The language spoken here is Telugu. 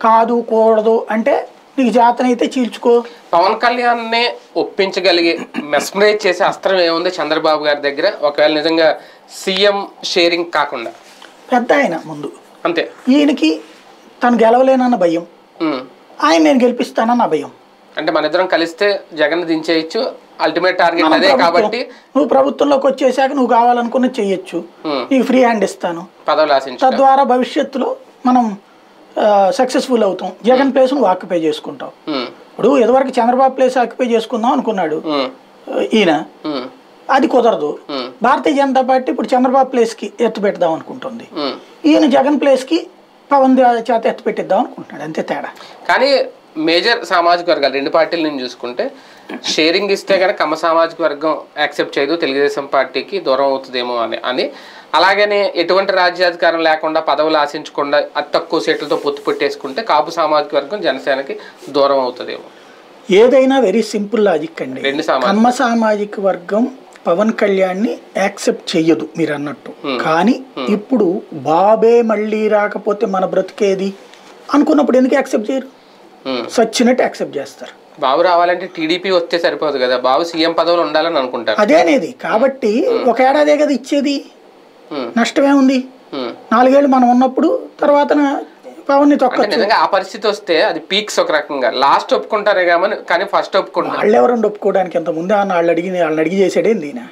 కాదు కూడదు అంటే నీకు జాతనైతే చీల్చుకో. పవన్ కళ్యాణ్ ని ఒప్పించగలిగే మెస్మరైజ్ చేసే అస్త్రం ఏముంది చంద్రబాబు గారి దగ్గర, ఒకవేళ నిజంగా సీఎం షేరింగ్ కాకుండా? పెద్ద ఆయన ముందు అంతే, ఈయనకి తను గెలవలేనన్న భయం, ఆయన నేను గెలిపిస్తానన్న భయం. అంటే మన ఇద్దరం కలిస్తే జగన్ దించేయచ్చు, అల్టిమేట్ టార్గెట్ అదే కాబట్టి నువ్వు ప్రభుత్వంలోకి వచ్చేసాక నువ్వు కావాలనుకున్నది చెయ్యొచ్చు, నీకు ఫ్రీ హ్యాండ్ ఇస్తాను, పదవులు ఆశించు, తద్వారా భవిష్యత్తులో మనం సక్సెస్ఫుల్ అవుతాం, జగన్ ప్లేస్ నువ్వు ఆక్యుపై చేసుకుంటావు. ఇప్పుడు ఇదివరకు చంద్రబాబు ప్లేస్ ఆక్యుపై చేసుకుందాం అనుకున్నాడు ఈయన, అది కుదరదు. భారతీయ జనతా పార్టీ ఇప్పుడు చంద్రబాబు ప్లేస్ కి ఎత్తు పెడదాం అనుకుంటుంది, ఈయన జగన్ ప్లేస్ కి పవన్ చేత ఎత్తు పెట్టిద్దాం అనుకుంటున్నాడు, అంతే తేడా. కానీ మేజర్ సామాజిక వర్గాలు రెండు పార్టీల నుంచి చూసుకుంటే షేరింగ్ ఇస్తే కనుక కమ్మ సామాజిక వర్గం యాక్సెప్ట్ చేయదు, తెలుగుదేశం పార్టీకి దూరం అవుతుందేమో అని అలాగనే ఎటువంటి రాజ్యాధికారం లేకుండా పదవులు ఆశించకుండా అతి తక్కువ సీట్లతో పొత్తు పెట్టేసుకుంటే కాపు సామాజిక వర్గం జనసేనకి దూరం అవుతుందేమో. ఏదైనా వెరీ సింపుల్ లాజిక్ అండి. కమ్మ సామాజిక వర్గం పవన్ కళ్యాణ్ ని యాక్సెప్ట్ చెయ్యదు మీరు అన్నట్టు, కానీ ఇప్పుడు బాబే మళ్ళీ రాకపోతే మన బ్రతికేది అనుకున్నప్పుడు ఎందుకు యాక్సెప్ట్ చేయరు? సచ్చినట్టు యాక్సెప్ట్ చేస్తారు. బాబు రావాలంటే టీడీపీ వస్తే సరిపోదు కదా, బాబు సీఎం పదవులు ఉండాలని అనుకుంటారు. అదేనేది కాబట్టి ఒక ఏడాదే కదా ఇచ్చేది, నష్టమే ఉంది. 4 ఏళ్ళు మనం ఉన్నప్పుడు తర్వాత పవన్ ని తొక్కచ్చు. నిజంగా ఆ పరిస్థితి వస్తే అది పీక్స్ ఒక రకంగా లాస్ట్ ఒప్పుకుంటారే కానీ ఫస్ట్ ఒప్పుకుంటారు. వాళ్ళు ఎవరండి ఒప్పుకోవడానికి? ఎంత ముందే వాళ్ళని అడిగి చేసాడేంది ఈయన?